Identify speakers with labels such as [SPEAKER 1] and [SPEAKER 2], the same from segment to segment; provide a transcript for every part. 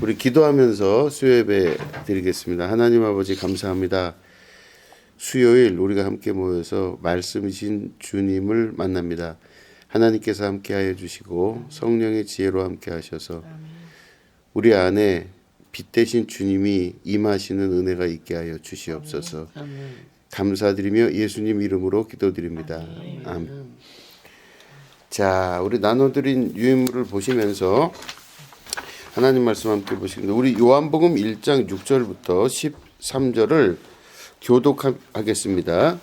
[SPEAKER 1] 우리 기도하면서 수요예배 드리겠습니다. 하나님 아버지 감사합니다. 수요일 우리가 함께 모여서 말씀이신 주님을 만납니다. 하나님께서 함께하여 주시고 성령의 지혜로 함께하셔서 우리 안에 빛 대신 주님이 임하시는 은혜가 있게 하여 주시옵소서. 감사드리며 예수님 이름으로 기도드립니다. 아멘. 자, 우리 나눠드린 유인물을 보시면서 하나님 말씀 함께 보시겠습니다. 우리 요한복음 1장 6절부터 13절을 교독하겠습니다.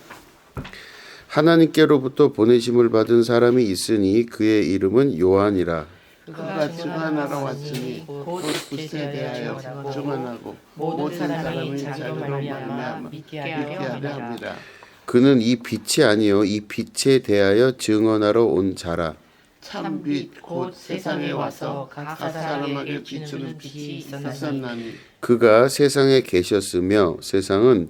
[SPEAKER 1] 하나님께로부터 보내심을 받은 사람이 있으니 그의 이름은 요한이라.
[SPEAKER 2] 그가 증언하러 왔으니 곧 빛에 대하여 증언하고 모든 사람이 자기로 말미암아 믿게 하려 합니다.
[SPEAKER 1] 그는 이 빛이 아니요 이 빛에 대하여 증언하러 온 자라.
[SPEAKER 2] 참빛 곧 세상에 와서 각 사람에게 비추는 빛이 있었나니
[SPEAKER 1] 그가 세상에 계셨으며 세상은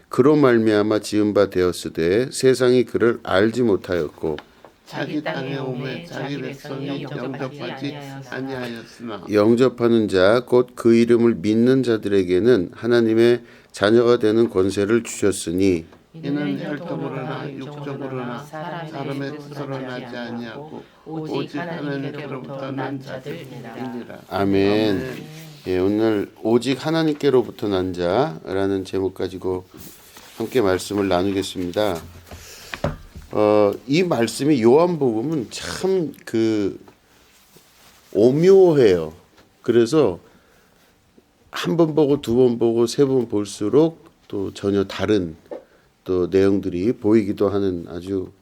[SPEAKER 1] 그로 말미암아 지은 바 되었으되 세상이 그를 알지 못하였고
[SPEAKER 2] 자기 땅에 오매 자기 백성이 영접하지 아니하였으나
[SPEAKER 1] 영접하는 자 곧 그 이름을 믿는 자들에게는 하나님의 자녀가 되는 권세를 주셨으니
[SPEAKER 2] 이는 혈통으로나 육적으로나 사람의 뜻으로 나지 아니하고 오직 하나님께로부터 난 자들이니라.
[SPEAKER 1] 아멘. 예, 오늘 오직 하나님께로부터 난 자라는 제목 가지고 함께 말씀을 나누겠습니다. 이 말씀이 요한복음은 참 오묘해요. 그래서 한 번 보고 두 번 보고 세 번 볼수록 또 전혀 다른 또 내용들이 보이기도 하는 아주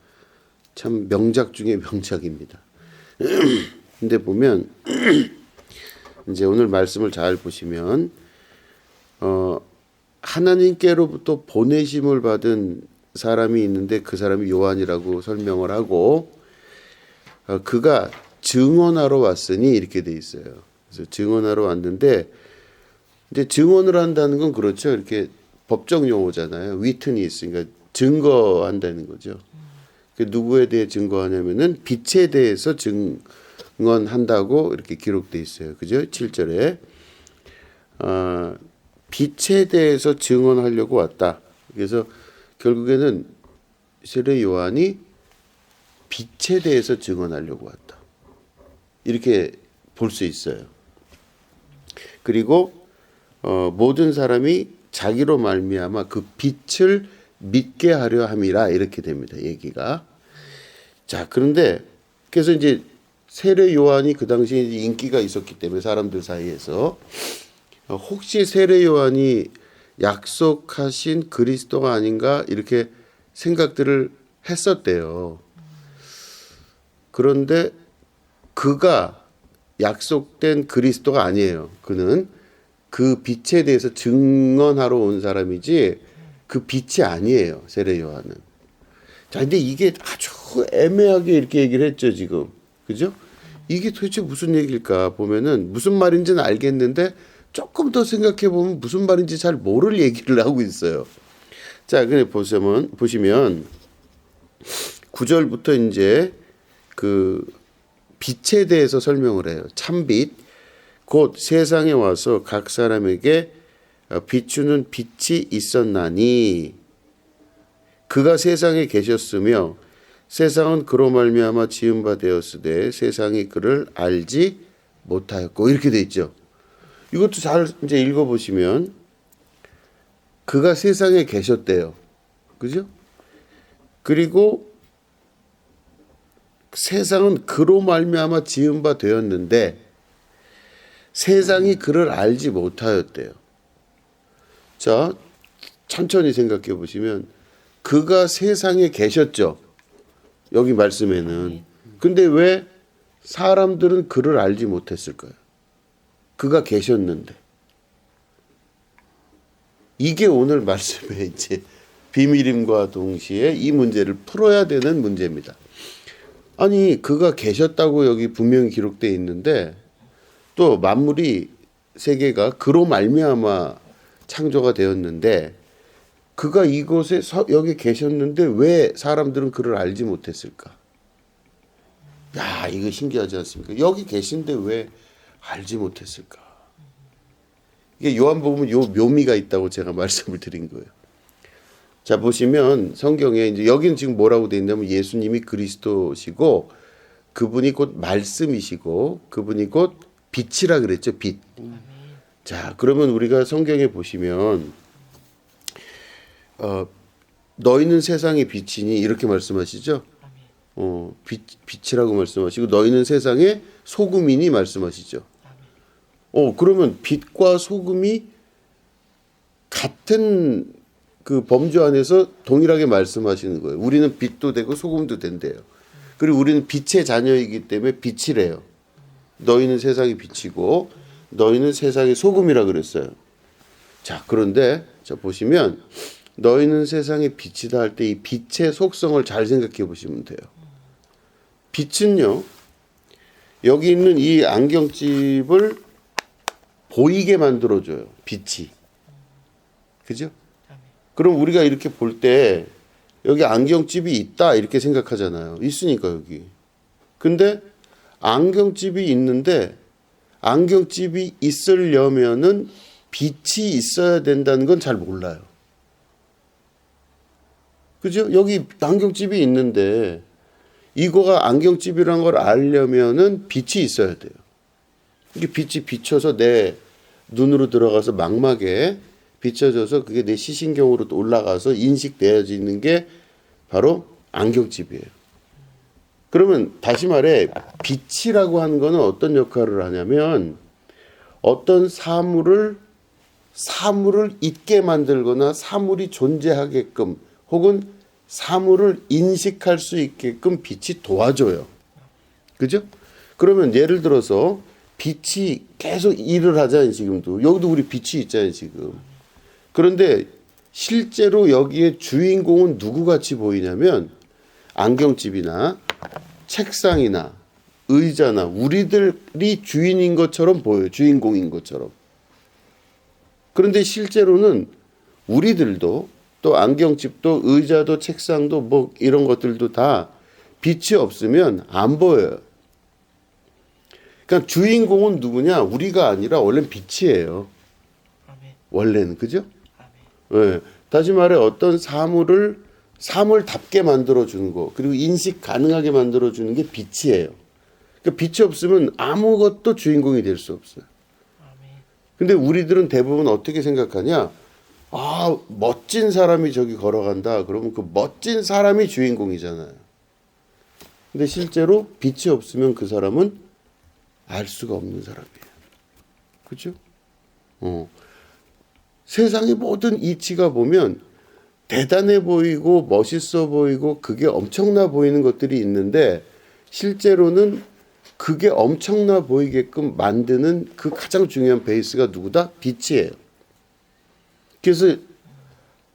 [SPEAKER 1] 참 명작 중의 명작입니다. 근데 보면 이제 오늘 말씀을 잘 보시면 하나님께로부터 보내심을 받은 사람이 있는데 그 사람이 요한이라고 설명을 하고 그가 증언하러 왔으니 이렇게 돼 있어요. 그래서 증언하러 왔는데 이제 증언을 한다는 건 그렇죠. 이렇게 법적 용어잖아요. 위트니스, 그러니까 증거한다는 거죠. 누구에 대해 증거하냐면은 빛에 대해서 증언한다고 이렇게 기록돼 있어요. 그죠? 7절에 빛에 대해서 증언하려고 왔다. 그래서 결국에는 세례 요한이 빛에 대해서 증언하려고 왔다. 이렇게 볼 수 있어요. 그리고 모든 사람이 자기로 말미암아 그 빛을 믿게 하려 함이라 이렇게 됩니다. 얘기가. 자, 그런데 그래서 이제 세례 요한이 그 당시에 인기가 있었기 때문에 사람들 사이에서 혹시 세례 요한이 약속하신 그리스도가 아닌가 이렇게 생각들을 했었대요. 그런데 그가 약속된 그리스도가 아니에요. 그는 그 빛에 대해서 증언하러 온 사람이지 그 빛이 아니에요. 세례 요한은. 자, 근데 이게 아주 애매하게 이렇게 얘기를 했죠, 지금. 그죠? 이게 도대체 무슨 얘기일까 보면은 무슨 말인지는 알겠는데 조금 더 생각해 보면 무슨 말인지 잘 모를 얘기를 하고 있어요. 자, 그래 보시면 9절부터 이제 그 빛에 대해서 설명을 해요. 참빛 곧 세상에 와서 각 사람에게 비추는 빛이 있었나니 그가 세상에 계셨으며 세상은 그로 말미암아 지은 바 되었으되 세상이 그를 알지 못하였고 이렇게 돼 있죠. 이것도 잘 이제 읽어보시면 그가 세상에 계셨대요. 그죠? 그리고 세상은 그로 말미암아 지은 바 되었는데 세상이 그를 알지 못하였대요. 자, 천천히 생각해 보시면 그가 세상에 계셨죠. 여기 말씀에는. 근데 왜 사람들은 그를 알지 못했을까요? 그가 계셨는데. 이게 오늘 말씀의 이제 비밀임과 동시에 이 문제를 풀어야 되는 문제입니다. 아니, 그가 계셨다고 여기 분명히 기록되어 있는데 또 만물이 세계가 그로 말미암아 창조가 되었는데 그가 이곳에 여기 계셨는데 왜 사람들은 그를 알지 못했을까? 야, 이거 신기하지 않습니까? 여기 계신데 왜 알지 못했을까? 이게 요한복음은 요 묘미가 있다고 제가 말씀을 드린 거예요. 자, 보시면 성경에 이제 여기는 지금 뭐라고 되어 있냐면 예수님이 그리스도시고 그분이 곧 말씀이시고 그분이 곧 빛이라 그랬죠. 빛. 자, 그러면 우리가 성경에 보시면 너희는 세상의 빛이니 이렇게 말씀하시죠. 빛이라고 말씀하시고 너희는 세상의 소금이니 말씀하시죠. 그러면 빛과 소금이 같은 그 범주 안에서 동일하게 말씀하시는 거예요. 우리는 빛도 되고 소금도 된대요. 그리고 우리는 빛의 자녀이기 때문에 빛이래요. 너희는 세상의 빛이고 너희는 세상의 소금이라 그랬어요. 자, 그런데 자 보시면 너희는 세상의 빛이다 할 때 이 빛의 속성을 잘 생각해 보시면 돼요. 빛은요, 여기 있는 이 안경집을 보이게 만들어줘요. 빛이. 그죠? 그럼 우리가 이렇게 볼 때 여기 안경집이 있다 이렇게 생각하잖아요. 있으니까 여기. 근데 안경집이 있는데 안경집이 있으려면은 빛이 있어야 된다는 건 잘 몰라요. 그죠? 여기 안경집이 있는데 이거가 안경집이라는 걸 알려면은 빛이 있어야 돼요. 이게 빛이 비춰서 내 눈으로 들어가서 망막에 비춰져서 그게 내 시신경으로 올라가서 인식되어지는 게 바로 안경집이에요. 그러면 다시 말해 빛이라고 하는 거는 어떤 역할을 하냐면 어떤 사물을 있게 만들거나 사물이 존재하게끔 혹은 사물을 인식할 수 있게끔 빛이 도와줘요. 그죠? 그러면 예를 들어서 빛이 계속 일을 하잖아요. 지금도 여기도 우리 빛이 있잖아요. 지금. 그런데 실제로 여기에 주인공은 누구같이 보이냐면 안경집이나 책상이나 의자나 우리들이 주인인 것처럼 보여요. 주인공인 것처럼. 그런데 실제로는 우리들도 또 안경집도 의자도 책상도 뭐 이런 것들도 다 빛이 없으면 안 보여요. 그러니까 주인공은 누구냐? 우리가 아니라 원래는 빛이에요. 원래는. 그죠? 네. 다시 말해 어떤 사물답게 만들어주는 거 그리고 인식 가능하게 만들어주는 게 빛이에요. 그러니까 빛이 없으면 아무것도 주인공이 될 수 없어요. 근데 우리들은 대부분 어떻게 생각하냐? 아, 멋진 사람이 저기 걸어간다. 그러면 그 멋진 사람이 주인공이잖아요. 근데 실제로 빛이 없으면 그 사람은 알 수가 없는 사람이에요. 그렇죠? 세상의 모든 이치가 보면 대단해 보이고 멋있어 보이고 그게 엄청나 보이는 것들이 있는데 실제로는 그게 엄청나 보이게끔 만드는 그 가장 중요한 베이스가 누구다? 빛이에요. 그래서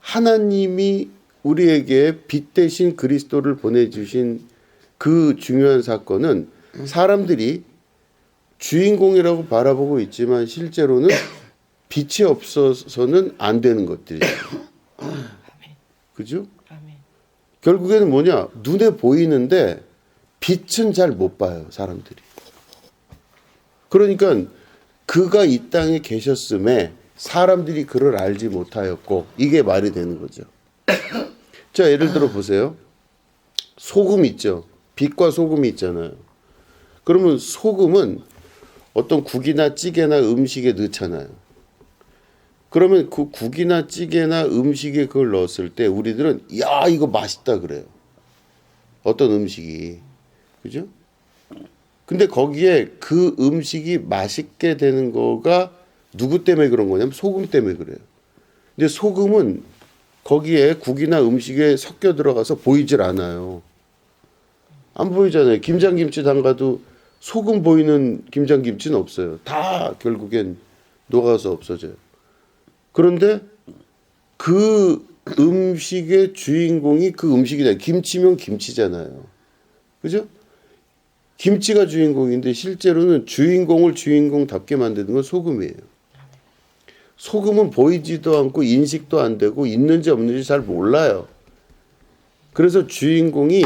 [SPEAKER 1] 하나님이 우리에게 빛 대신 그리스도를 보내주신 그 중요한 사건은 사람들이 주인공이라고 바라보고 있지만 실제로는 빛이 없어서는 안 되는 것들이에요. 그죠? 결국에는 뭐냐? 눈에 보이는데 빛은 잘 못 봐요, 사람들이. 그러니까 그가 이 땅에 계셨음에 사람들이 그를 알지 못하였고 이게 말이 되는 거죠. 자, 예를 들어 보세요. 소금 있죠. 빛과 소금이 있잖아요. 그러면 소금은 어떤 국이나 찌개나 음식에 넣잖아요. 그러면 그 국이나 찌개나 음식에 그걸 넣었을 때 우리들은 야, 이거 맛있다 그래요. 어떤 음식이. 그죠? 근데 거기에 그 음식이 맛있게 되는 거가 누구 때문에 그런 거냐면 소금 때문에 그래요. 근데 소금은 거기에 국이나 음식에 섞여 들어가서 보이질 않아요. 안 보이잖아요. 김장김치 담가도 소금 보이는 김장김치는 없어요. 다 결국엔 녹아서 없어져요. 그런데 그 음식의 주인공이 그 음식이다. 김치면 김치잖아요. 그죠? 김치가 주인공인데 실제로는 주인공을 주인공답게 만드는 건 소금이에요. 소금은 보이지도 않고 인식도 안 되고 있는지 없는지 잘 몰라요. 그래서 주인공이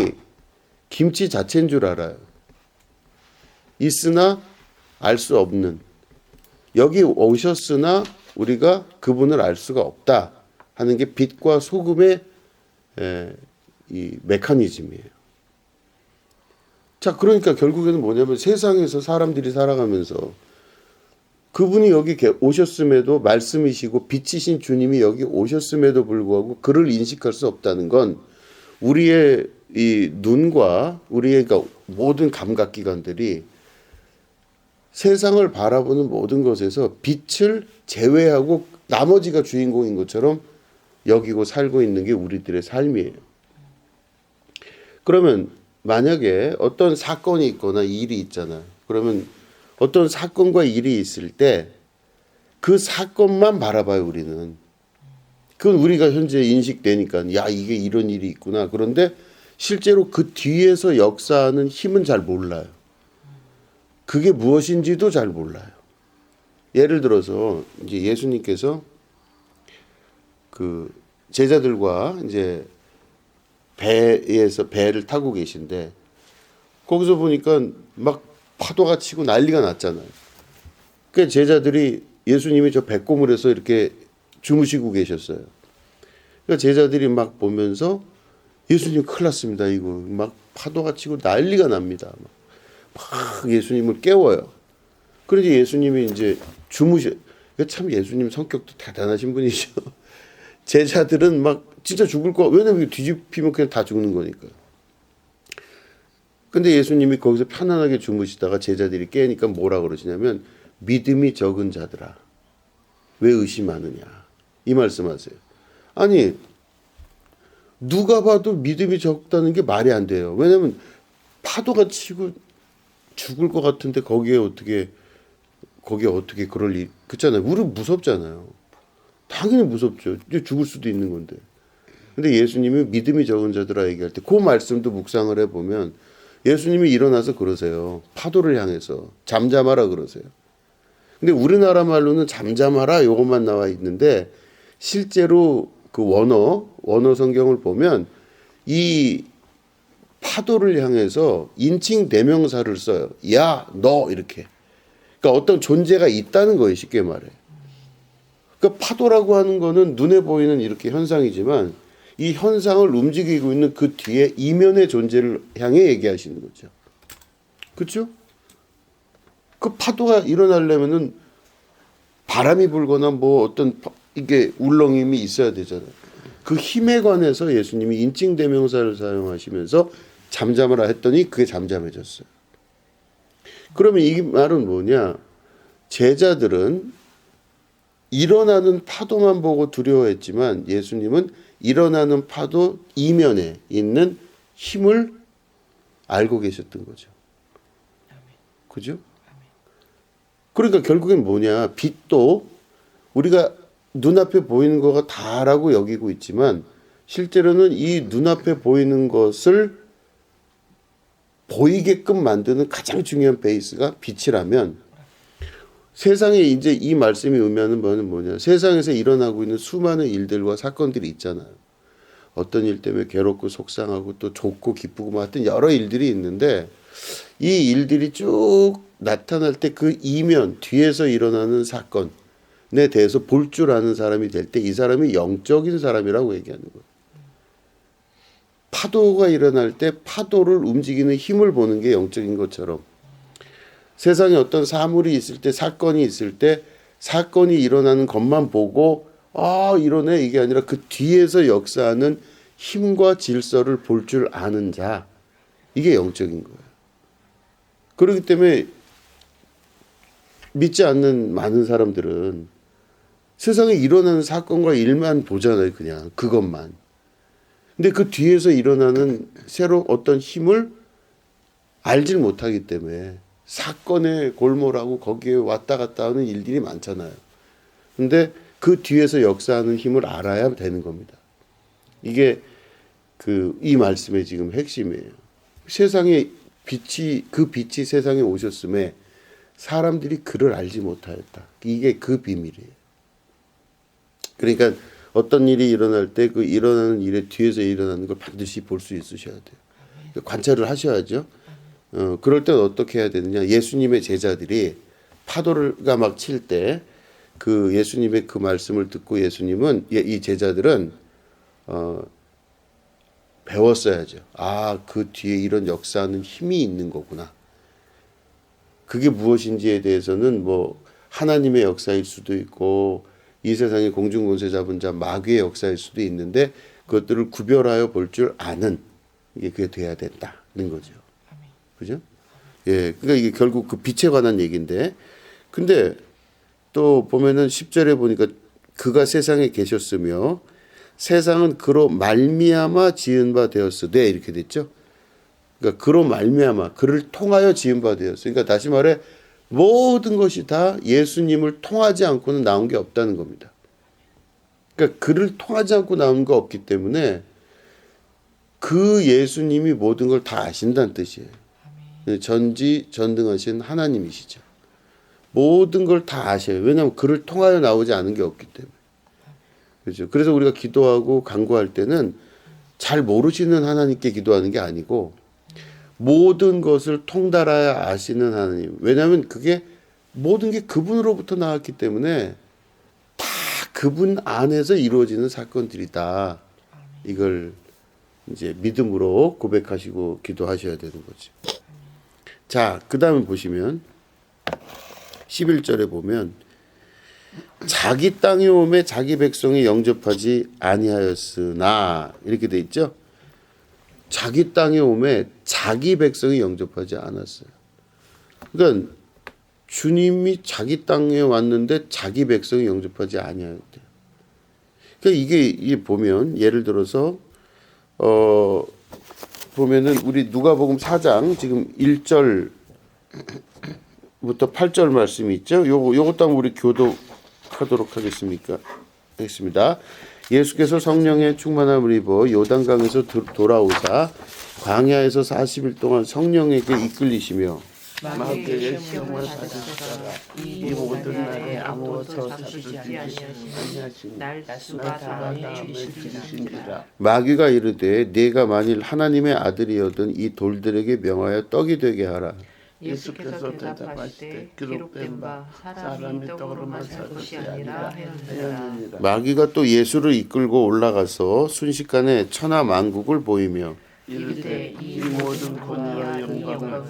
[SPEAKER 1] 김치 자체인 줄 알아요. 있으나 알 수 없는. 여기 오셨으나 우리가 그분을 알 수가 없다 하는 게 빛과 소금의 이 메커니즘이에요. 자, 그러니까 결국에는 뭐냐면 세상에서 사람들이 살아가면서 그분이 여기 오셨음에도 말씀이시고 빛이신 주님이 여기 오셨음에도 불구하고 그를 인식할 수 없다는 건 우리의 이 눈과 우리의 그러니까 모든 감각기관들이 세상을 바라보는 모든 것에서 빛을 제외하고 나머지가 주인공인 것처럼 여기고 살고 있는 게 우리들의 삶이에요. 그러면 만약에 어떤 사건이 있거나 일이 있잖아요. 그러면 어떤 사건과 일이 있을 때 그 사건만 바라봐요, 우리는. 그건 우리가 현재 인식되니까 야, 이게 이런 일이 있구나. 그런데 실제로 그 뒤에서 역사하는 힘은 잘 몰라요. 그게 무엇인지도 잘 몰라요. 예를 들어서 이제 예수님께서 그 제자들과 이제 배에서 배를 타고 계신데 거기서 보니까 막 파도가 치고 난리가 났잖아요. 그 제자들이 예수님이 저 배꼽물에서 이렇게 주무시고 계셨어요. 그러니까 제자들이 막 보면서 예수님 큰일 났습니다. 이거 막 파도가 치고 난리가 납니다. 막 예수님을 깨워요. 그런데 예수님이 이제 참 예수님 성격도 대단하신 분이죠. 제자들은 막 진짜 죽을 거 왜냐면 뒤집히면 그냥 다 죽는 거니까. 근데 예수님이 거기서 편안하게 주무시다가 제자들이 깨니까 뭐라 그러시냐면 믿음이 적은 자들아 왜 의심하느냐 이 말씀하세요. 아니 누가 봐도 믿음이 적다는 게 말이 안 돼요. 왜냐면 파도가 치고 죽을 것 같은데 거기에 어떻게 그럴 일 그렇잖아요. 우리 무섭잖아요. 당연히 무섭죠. 이제 죽을 수도 있는 건데. 근데 예수님이 믿음이 적은 자들아 얘기할 때 그 말씀도 묵상을 해보면 예수님이 일어나서 그러세요. 파도를 향해서 잠잠하라 그러세요. 근데 우리나라 말로는 잠잠하라 요것만 나와 있는데 실제로 그 원어 성경을 보면 이 파도를 향해서 인칭 대명사를 써요. 야, 너 이렇게. 그러니까 어떤 존재가 있다는 거예요. 쉽게 말해. 그러니까 파도라고 하는 거는 눈에 보이는 이렇게 현상이지만 이 현상을 움직이고 있는 그 뒤에 이면의 존재를 향해 얘기하시는 거죠. 그렇죠? 그 파도가 일어나려면은 바람이 불거나 뭐 어떤 이게 울렁임이 있어야 되잖아요. 그 힘에 관해서 예수님이 인칭 대명사를 사용하시면서 잠잠하라 했더니 그게 잠잠해졌어요. 그러면 이 말은 뭐냐? 제자들은 일어나는 파도만 보고 두려워했지만 예수님은 일어나는 파도 이면에 있는 힘을 알고 계셨던 거죠. 그죠? 그러니까 결국엔 뭐냐? 빛도 우리가 눈앞에 보이는 거가 다라고 여기고 있지만 실제로는 이 눈앞에 보이는 것을 보이게끔 만드는 가장 중요한 베이스가 빛이라면 세상에 이제 이 말씀이 의미하는 바는 뭐냐? 세상에서 일어나고 있는 수많은 일들과 사건들이 있잖아요. 어떤 일 때문에 괴롭고 속상하고 또 좋고 기쁘고 뭐 하여튼 여러 일들이 있는데 이 일들이 쭉 나타날 때 그 이면 뒤에서 일어나는 사건에 대해서 볼 줄 아는 사람이 될 때 이 사람이 영적인 사람이라고 얘기하는 거예요. 파도가 일어날 때 파도를 움직이는 힘을 보는 게 영적인 것처럼 세상에 어떤 사물이 있을 때 사건이 있을 때 사건이 일어나는 것만 보고 이러네 이게 아니라 그 뒤에서 역사하는 힘과 질서를 볼 줄 아는 자 이게 영적인 거예요. 그렇기 때문에 믿지 않는 많은 사람들은 세상에 일어나는 사건과 일만 보잖아요. 그냥 그것만. 근데 그 뒤에서 일어나는 새로 어떤 힘을 알질 못하기 때문에 사건에 골몰하고 거기에 왔다 갔다 하는 일들이 많잖아요. 근데 그 뒤에서 역사하는 힘을 알아야 되는 겁니다. 이게 이 말씀의 지금 핵심이에요. 세상에 그 빛이 세상에 오셨음에 사람들이 그를 알지 못하였다. 이게 그 비밀이에요. 그러니까 어떤 일이 일어날 때 그 일어나는 일의 뒤에서 일어나는 걸 반드시 볼 수 있으셔야 돼요. 관찰을 하셔야죠. 그럴 때는 어떻게 해야 되느냐? 예수님의 제자들이 파도가 막 칠 때 그 예수님의 그 말씀을 듣고 예수님은 이 제자들은 배웠어야죠. 아, 그 뒤에 이런 역사하는 힘이 있는 거구나. 그게 무엇인지에 대해서는 뭐 하나님의 역사일 수도 있고 이 세상에 공중권세 잡은 자 마귀의 역사일 수도 있는데 그것들을 구별하여 볼 줄 아는 이게 그게 돼야 된다는 거죠. 그죠? 예, 그러니까 이게 결국 그 빛에 관한 얘기인데, 근데 또 보면은 10절에 보니까 그가 세상에 계셨으며 세상은 그로 말미암아 지은 바 되었으되 이렇게 됐죠. 그러니까 그로 말미암아 그를 통하여 지은 바 되었어. 그러니까 다시 말해 모든 것이 다 예수님을 통하지 않고는 나온 게 없다는 겁니다. 그러니까 그를 통하지 않고 나온 거 없기 때문에 그 예수님이 모든 걸 다 아신다는 뜻이에요. 전지전능하신 하나님이시죠. 모든 걸 다 아셔요. 왜냐하면 그를 통하여 나오지 않은 게 없기 때문에. 그렇죠. 그래서 우리가 기도하고 간구할 때는 잘 모르시는 하나님께 기도하는 게 아니고 모든 것을 통달하여 아시는 하나님. 왜냐하면 그게 모든 게 그분으로부터 나왔기 때문에 다 그분 안에서 이루어지는 사건들이다. 이걸 이제 믿음으로 고백하시고 기도하셔야 되는 거죠. 자, 그 다음에 보시면 11절에 보면 자기 땅에 오매 자기 백성이 영접하지 아니하였으나 이렇게 돼 있죠. 자기 땅에 오매 자기 백성이 영접하지 않았어요. 그러니까 주님이 자기 땅에 왔는데 자기 백성이 영접하지 아니하였대요. 그러니까 이게 보면 예를 들어서 보면은 우리 누가복음 4장 지금 1절부터 8절 말씀이 있죠. 요것도 한번 우리 교독하도록 하겠습니다. 예수께서 성령의 충만함을 입어 요단강에서 돌아오사 광야에서 40일 동안 성령에게 이끌리시며
[SPEAKER 2] 마귀의 시험을 받으셨다가 이 모든 날에 아무것도 잡수지 아니하시니 날 수가 다음에 주시니라.
[SPEAKER 1] 마귀가 이르되 네가 만일 하나님의 아들이어든 이 돌들에게 명하여 떡이 되게 하라.
[SPEAKER 2] 예수께서 대답하시되 기록된 바 사람이 떡으로만 살 것이 아니라 하였느니라.
[SPEAKER 1] 마귀가 또 예수를 이끌고 올라가서 순식간에 천하 만국을 보이며
[SPEAKER 2] 이르되 이 모든 권위와 영광을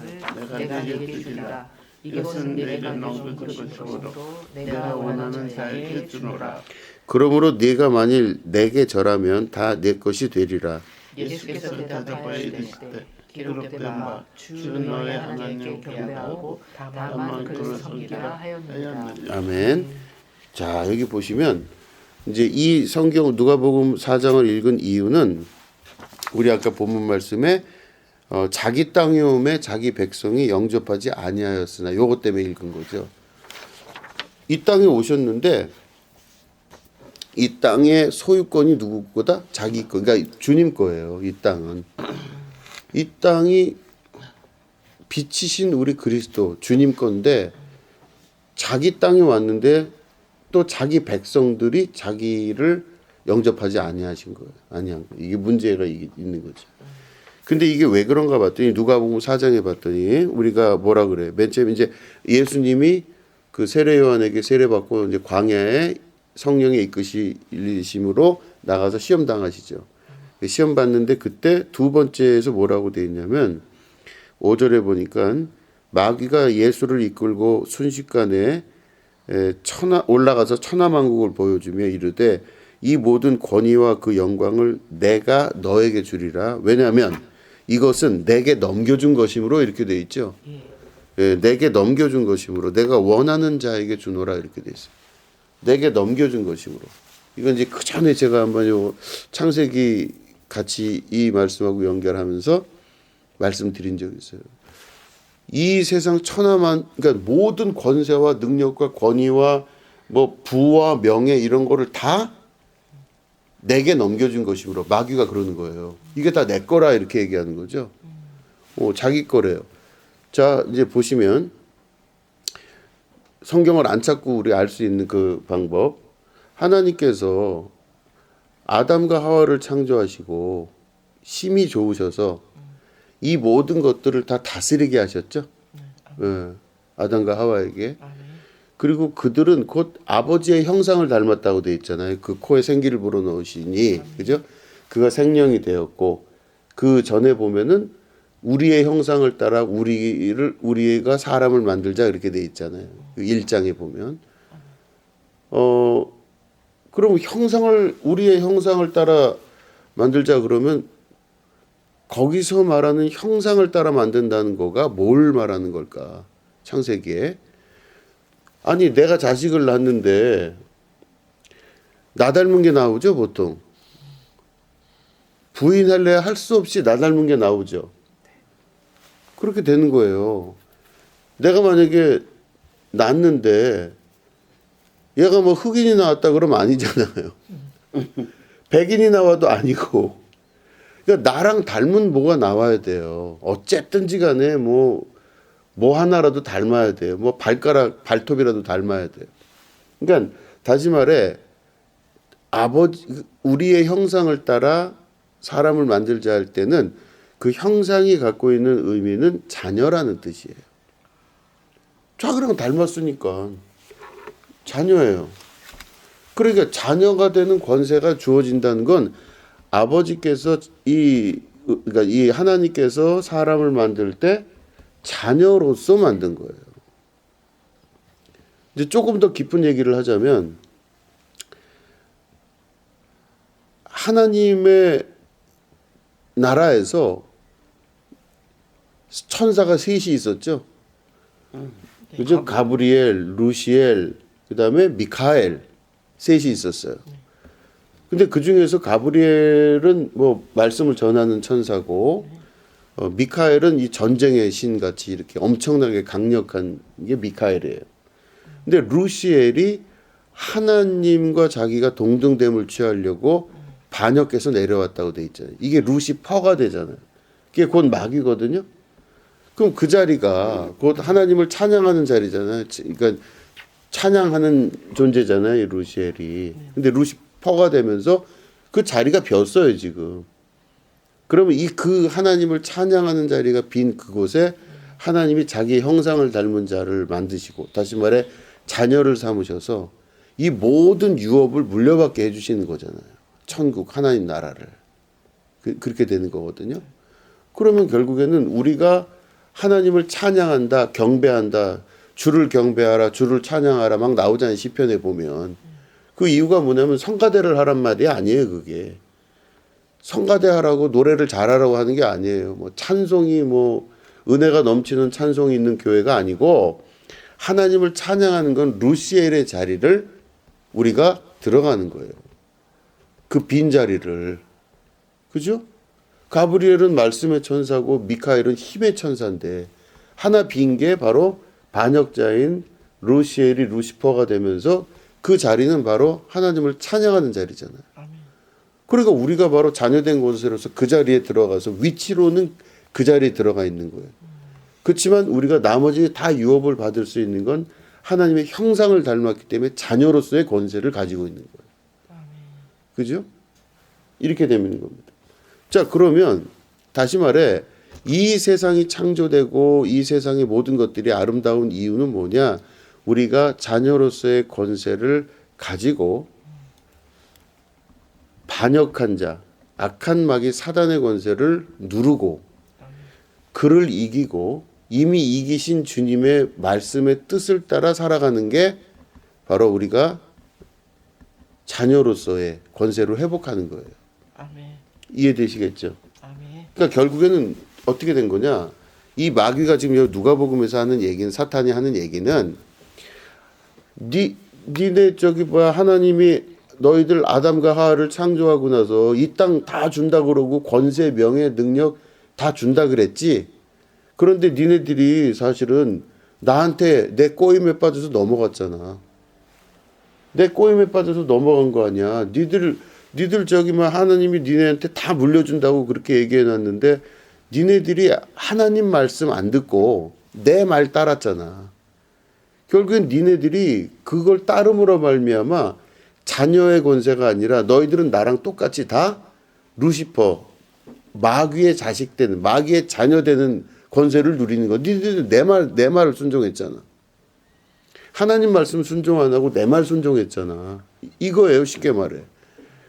[SPEAKER 2] 내가 네게 주리라. 이것은 내가 넘긴 것이므로 내가 원하는 자에게 주노라.
[SPEAKER 1] 그러므로 네가 만일 내게 절하면 다 내 것이 되리라.
[SPEAKER 2] 예수께서 대답하여 이르시되 기록된 바 주는 너의 하나님께 경배하고 다만 그를 섬기라 하였느니라.
[SPEAKER 1] 아멘. 자, 여기 보시면 이제 이 성경 누가복음 4장을 읽은 이유는 우리 아까 본문 말씀에 자기 땅에 오매 자기 백성이 영접하지 아니하였으나 요것 때문에 읽은 거죠. 이 땅에 오셨는데 이 땅의 소유권이 누구 거다? 자기 거. 그러니까 주님 거예요. 이 땅은. 이 땅이 빛이신 우리 그리스도 주님 건데 자기 땅에 왔는데 또 자기 백성들이 자기를 영접하지 아니하신 거예요. 아니한 거예요. 이게 문제가 있는 거죠. 근데 이게 왜 그런가 봤더니 누가복음 4장에 봤더니 우리가 뭐라 그래? 맨 처음에 이제 예수님이 그 세례 요한에게 세례 받고 이제 광야에 성령의 이끄심으로 나가서 시험 당하시죠. 시험 받는데 그때 두 번째에서 뭐라고 돼 있냐면 5절에 보니까 마귀가 예수를 이끌고 순식간에 올라가서 천하만국을 보여주며 이르되 이 모든 권위와 그 영광을 내가 너에게 주리라. 왜냐하면 이것은 내게 넘겨준 것이므로 이렇게 돼 있죠. 내게 넘겨준 것이므로 내가 원하는 자에게 주노라 이렇게 돼 있어요. 내게 넘겨준 것이므로. 이건 이제 그 전에 제가 한번 요 창세기 같이 이 말씀하고 연결하면서 말씀드린 적이 있어요. 이 세상 천하만 그러니까 모든 권세와 능력과 권위와 뭐 부와 명예 이런 거를 다 내게 넘겨준 것이므로 마귀가 그러는 거예요. 이게 다 내 거라 이렇게 얘기하는 거죠. 자기 거래요. 자, 이제 보시면 성경을 안 찾고 우리 알 수 있는 그 방법. 하나님께서 아담과 하와를 창조하시고 힘이 좋으셔서 이 모든 것들을 다 다스리게 하셨죠. 아담과 하와에게. 그리고 그들은 곧 아버지의 형상을 닮았다고 돼 있잖아요. 그 코에 생기를 불어넣으시니, 그죠? 그가 생명이 되었고, 그 전에 보면은 우리의 형상을 따라 우리가 사람을 만들자 이렇게 돼 있잖아요. 그 1장에 보면. 그럼 우리의 형상을 따라 만들자 그러면 거기서 말하는 형상을 따라 만든다는 거가 뭘 말하는 걸까? 창세기에. 아니, 내가 자식을 낳는데 나 닮은 게 나오죠, 보통. 부인할래 할 수 없이 나 닮은 게 나오죠. 그렇게 되는 거예요. 내가 만약에 낳는데 얘가 뭐 흑인이 나왔다 그러면 아니잖아요. 백인이 나와도 아니고. 그러니까 나랑 닮은 뭐가 나와야 돼요. 어쨌든지 간에 뭐 하나라도 닮아야 돼요. 뭐 발톱이라도 닮아야 돼요. 그러니까 다시 말해 우리의 형상을 따라 사람을 만들자 할 때는 그 형상이 갖고 있는 의미는 자녀라는 뜻이에요. 자기랑 닮았으니까 자녀예요. 그러니까 자녀가 되는 권세가 주어진다는 건 아버지께서 그러니까 이 하나님께서 사람을 만들 때 자녀로서 만든 거예요. 이제 조금 더 깊은 얘기를 하자면 하나님의 나라에서 천사가 셋이 있었죠. 그죠? 가브리엘, 루시엘, 그다음에 미카엘 셋이 있었어요. 근데 그 중에서 가브리엘은 뭐 말씀을 전하는 천사고 미카엘은 이 전쟁의 신 같이 이렇게 엄청나게 강력한 게 미카엘이에요. 근데 루시엘이 하나님과 자기가 동등됨을 취하려고 반역해서 내려왔다고 돼 있잖아요. 이게 루시퍼가 되잖아요. 그게 곧 마귀거든요. 그럼 그 자리가 곧 하나님을 찬양하는 자리잖아요. 그러니까 찬양하는 존재잖아요, 루시엘이. 근데 루시퍼가 되면서 그 자리가 비었어요, 지금. 그러면 그 하나님을 찬양하는 자리가 빈 그곳에 하나님이 자기의 형상을 닮은 자를 만드시고, 다시 말해 자녀를 삼으셔서 이 모든 유업을 물려받게 해주시는 거잖아요. 천국 하나님 나라를. 그렇게 되는 거거든요. 그러면 결국에는 우리가 하나님을 찬양한다, 경배한다, 주를 경배하라, 주를 찬양하라 막 나오잖아요. 시편에 보면. 그 이유가 뭐냐면 성가대를 하란 말이 아니에요. 그게. 성가대 하라고 노래를 잘하라고 하는 게 아니에요. 뭐 찬송이 뭐 은혜가 넘치는 찬송이 있는 교회가 아니고 하나님을 찬양하는 건 루시엘의 자리를 우리가 들어가는 거예요. 그 빈 자리를. 그죠? 가브리엘은 말씀의 천사고 미카엘은 힘의 천사인데 하나 빈 게 바로 반역자인 루시엘이 루시퍼가 되면서 그 자리는 바로 하나님을 찬양하는 자리잖아요. 그러니까 우리가 바로 자녀된 곳으로서 그 자리에 들어가서 위치로는 그 자리에 들어가 있는 거예요. 그렇지만 우리가 나머지 다 유업을 받을 수 있는 건 하나님의 형상을 닮았기 때문에 자녀로서의 권세를 가지고 있는 거예요. 그죠? 이렇게 되는 겁니다. 자, 그러면 다시 말해 이 세상이 창조되고 이 세상의 모든 것들이 아름다운 이유는 뭐냐? 우리가 자녀로서의 권세를 가지고 반역한 자, 악한 마귀 사단의 권세를 누르고 그를 이기고 이미 이기신 주님의 말씀의 뜻을 따라 살아가는 게 바로 우리가 자녀로서의 권세를 회복하는 거예요.
[SPEAKER 2] 아멘.
[SPEAKER 1] 이해되시겠죠?
[SPEAKER 2] 아멘.
[SPEAKER 1] 그러니까 결국에는 어떻게 된 거냐? 이 마귀가 지금 누가복음에서 하는 얘기는, 사탄이 하는 얘기는 니네 하나님이 너희들 아담과 하와를 창조하고 나서 이 땅 다 준다 그러고 권세, 명예, 능력 다 준다 그랬지. 그런데 니네들이 사실은 나한테 내 꼬임에 빠져서 넘어갔잖아. 내 꼬임에 빠져서 넘어간 거 아니야. 니들 하나님이 니네한테 다 물려준다고 그렇게 얘기해 놨는데 니네들이 하나님 말씀 안 듣고 내 말 따랐잖아. 결국엔 니네들이 그걸 따름으로 말미암아 자녀의 권세가 아니라 너희들은 나랑 똑같이 다 루시퍼, 마귀의 자식 되는, 마귀의 자녀 되는 권세를 누리는 거. 니네들 내 말을 순종했잖아. 하나님 말씀 순종 안 하고 내 말 순종했잖아. 이거예요, 쉽게 말해.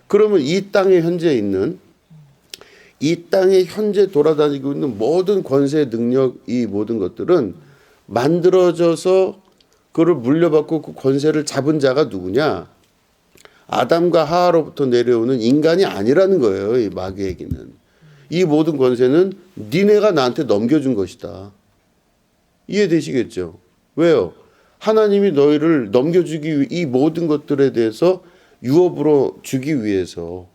[SPEAKER 1] 그러면 이 땅에 현재 있는, 이 땅에 현재 돌아다니고 있는 모든 권세, 능력, 이 모든 것들은 만들어져서 그걸 물려받고 그 권세를 잡은 자가 누구냐? 아담과 하와로부터 내려오는 인간이 아니라는 거예요. 이 마귀에게는. 이 모든 권세는 니네가 나한테 넘겨준 것이다. 이해되시겠죠? 왜요? 하나님이 너희를 넘겨주기 위해 이 모든 것들에 대해서 유업으로 주기 위해서,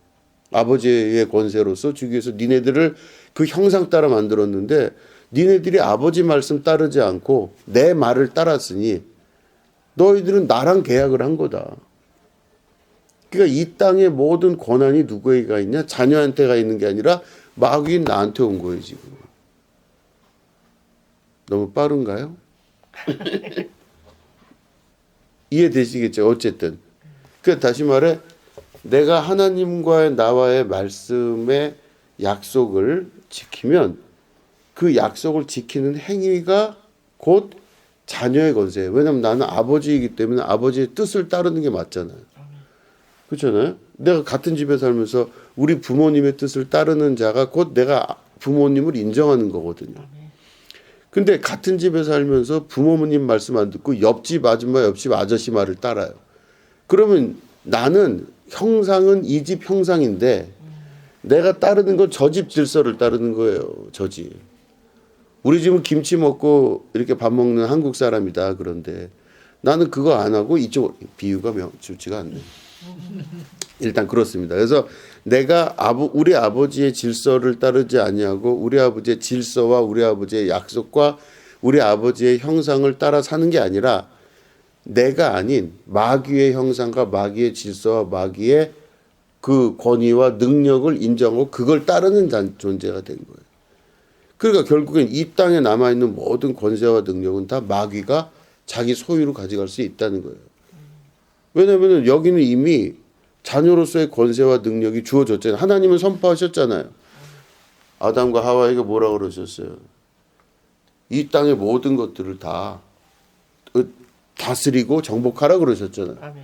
[SPEAKER 1] 아버지의 권세로서 주기 위해서 니네들을 그 형상 따라 만들었는데, 니네들이 아버지 말씀 따르지 않고 내 말을 따랐으니 너희들은 나랑 계약을 한 거다. 그러니까 이 땅의 모든 권한이 누구에게가 있냐? 자녀한테가 있는 게 아니라 마귀인 나한테 온 거예요, 지금. 너무 빠른가요? 이해되시겠죠? 어쨌든. 그러니까 다시 말해, 내가 하나님과의 나와의 말씀의 약속을 지키면 그 약속을 지키는 행위가 곧 자녀의 권세예요. 왜냐하면 나는 아버지이기 때문에 아버지의 뜻을 따르는 게 맞잖아요. 그렇잖아요. 내가 같은 집에 살면서 우리 부모님의 뜻을 따르는 자가 곧 내가 부모님을 인정하는 거거든요. 근데 같은 집에 살면서 부모님 말씀 안 듣고 옆집 아줌마, 옆집 아저씨 말을 따라요. 그러면 나는 형상은 이 집 형상인데 내가 따르는 건 저 집 질서를 따르는 거예요. 저 집. 우리 집은 김치 먹고 이렇게 밥 먹는 한국 사람이다. 그런데 나는 그거 안 하고 이쪽, 비유가 좋지가 않네. 일단 그렇습니다. 그래서 내가 우리 아버지의 질서를 따르지 아니하고 우리 아버지의 질서와 우리 아버지의 약속과 우리 아버지의 형상을 따라 사는 게 아니라 내가 아닌 마귀의 형상과 마귀의 질서와 마귀의 그 권위와 능력을 인정하고 그걸 따르는 존재가 된 거예요. 그러니까 결국엔 이 땅에 남아있는 모든 권세와 능력은 다 마귀가 자기 소유로 가져갈 수 있다는 거예요. 왜냐하면 여기는 이미 자녀로서의 권세와 능력이 주어졌잖아요. 하나님은 선포하셨잖아요. 아담과 하와에게 뭐라 그러셨어요? 이 땅의 모든 것들을 다 다스리고 정복하라 그러셨잖아요.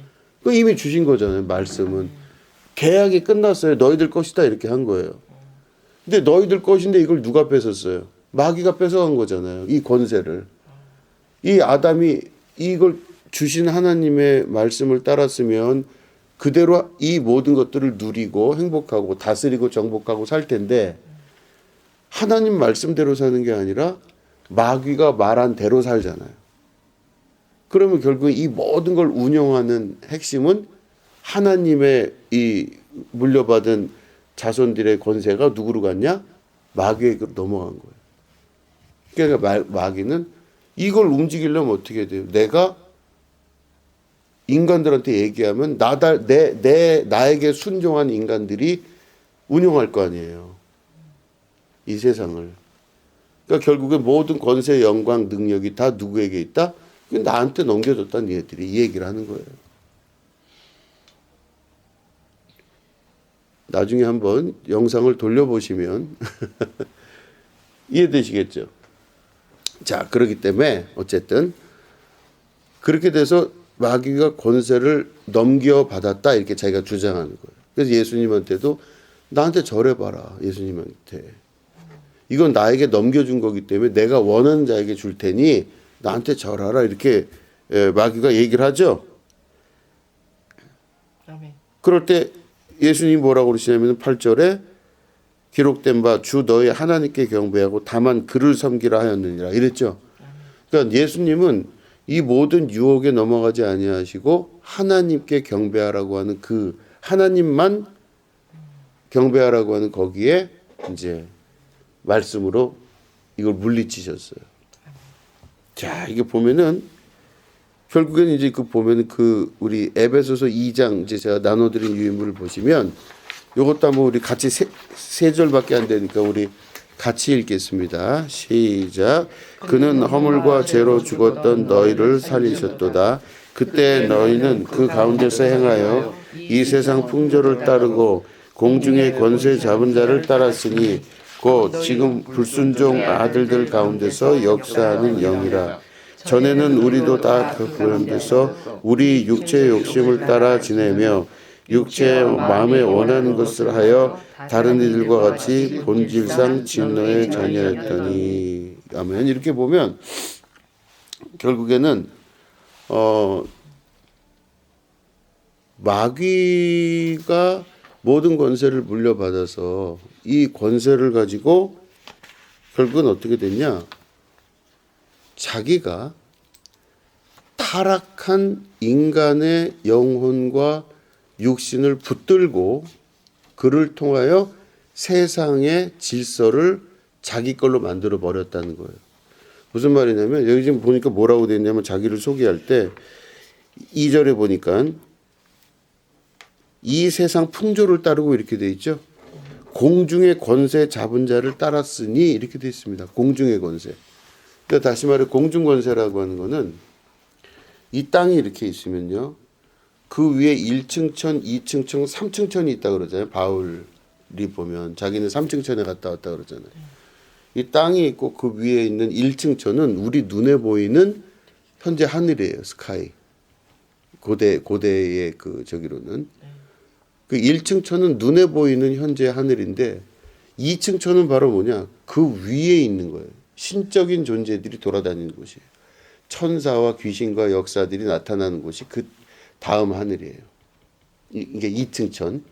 [SPEAKER 1] 그 이미 주신 거잖아요. 말씀은. 계약이 끝났어요. 너희들 것이다 이렇게 한 거예요. 근데 너희들 것인데 이걸 누가 뺏었어요? 마귀가 뺏어간 거잖아요. 이 권세를. 이 아담이 이걸 주신 하나님의 말씀을 따랐으면 그대로 이 모든 것들을 누리고 행복하고 다스리고 정복하고 살 텐데 하나님 말씀대로 사는 게 아니라 마귀가 말한 대로 살잖아요. 그러면 결국 이 모든 걸 운영하는 핵심은 하나님의 이 물려받은 자손들의 권세가 누구로 갔냐? 마귀에게로 넘어간 거예요. 그러니까 마귀는 이걸 움직이려면 어떻게 돼요? 내가 인간들한테 얘기하면 나에게 순종한 인간들이 운영할 거 아니에요. 이 세상을. 그러니까 결국에 모든 권세, 영광, 능력이 다 누구에게 있다? 나한테 넘겨줬다는 얘들이 이 얘기를 하는 거예요. 나중에 한번 영상을 돌려보시면 이해되시겠죠? 자, 그렇기 때문에 어쨌든 그렇게 돼서 마귀가 권세를 넘겨받았다 이렇게 자기가 주장하는 거예요. 그래서 예수님한테도 나한테 절해봐라. 예수님한테. 이건 나에게 넘겨준 거기 때문에 내가 원하는 자에게 줄 테니 나한테 절하라 이렇게 마귀가 얘기를 하죠. 그럴 때 예수님이 뭐라고 그러시냐면 8절에 기록된 바 주 너희 하나님께 경배하고 다만 그를 섬기라 하였느니라 이랬죠. 그러니까 예수님은 이 모든 유혹에 넘어가지 아니하시고 하나님께 경배하라고 하는 그 하나님만 경배하라고 하는 거기에 이제 말씀으로 이걸 물리치셨어요. 자, 이게 보면은 결국에는 이제 그 보면은 그 우리 에베소서 2장 이제 제가 나눠드린 유인물을 보시면 요것도 한번 우리 같이 세 절밖에 안 되니까 우리 같이 읽겠습니다. 시작. 그는 허물과 죄로 죽었던 너희를 살리셨도다. 그때 너희는 그 가운데서 행하여 이 세상 풍조를 따르고 공중의 권세 잡은 자를 따랐으니 곧 지금 불순종 아들들 가운데서 역사하는 영이라. 전에는 우리도 다 그 가운데서 우리 육체의 욕심을 따라 지내며 육체의 마음에 원하는 것을 하여 다른 이들과 같이 본질상 진노의 자녀였더니. 아멘. 이렇게 보면 결국에는 마귀가 모든 권세를 물려받아서 이 권세를 가지고 결국은 어떻게 됐냐? 자기가 타락한 인간의 영혼과 육신을 붙들고 그를 통하여 세상의 질서를 자기 걸로 만들어 버렸다는 거예요. 무슨 말이냐면 여기 지금 보니까 뭐라고 되어 있냐면 자기를 소개할 때 2절에 보니까 이 세상 풍조를 따르고 이렇게 되어 있죠. 공중의 권세 잡은 자를 따랐으니 이렇게 되어 있습니다. 공중의 권세. 그러니까 다시 말해 공중 권세라고 하는 거는 이 땅이 이렇게 있으면요. 그 위에 1층 천, 2층 천, 3층 천이 있다 그러잖아요. 바울이 보면 자기는 3층 천에 갔다 왔다 그러잖아요. 이 땅이 있고 그 위에 있는 1층 천은 우리 눈에 보이는 현재 하늘이에요. 스카이. 고대의 그 저기로는. 그 1층 천은 눈에 보이는 현재 하늘인데 2층 천은 바로 뭐냐? 그 위에 있는 거예요. 신적인 존재들이 돌아다니는 곳이에요. 천사와 귀신과 역사들이 나타나는 곳이 그 다음 하늘이에요. 이게 2층 천.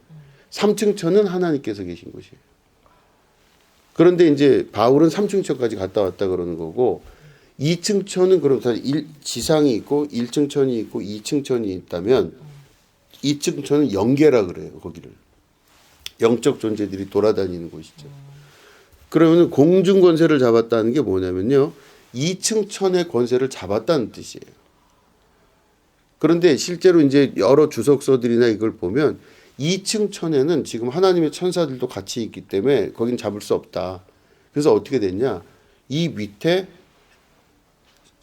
[SPEAKER 1] 3층 천은 하나님께서 계신 곳이에요. 그런데 이제 바울은 3층 천까지 갔다 왔다 그러는 거고 2층 천은 그럼 지상이 있고 1층 천이 있고 2층 천이 있다면 2층 천은 영계라 그래요. 거기를. 영적 존재들이 돌아다니는 곳이죠. 그러면 공중 권세를 잡았다는 게 뭐냐면요. 2층 천의 권세를 잡았다는 뜻이에요. 그런데 실제로 이제 여러 주석서들이나 이걸 보면 2층 천에는 지금 하나님의 천사들도 같이 있기 때문에 거긴 잡을 수 없다. 그래서 어떻게 됐냐? 이 밑에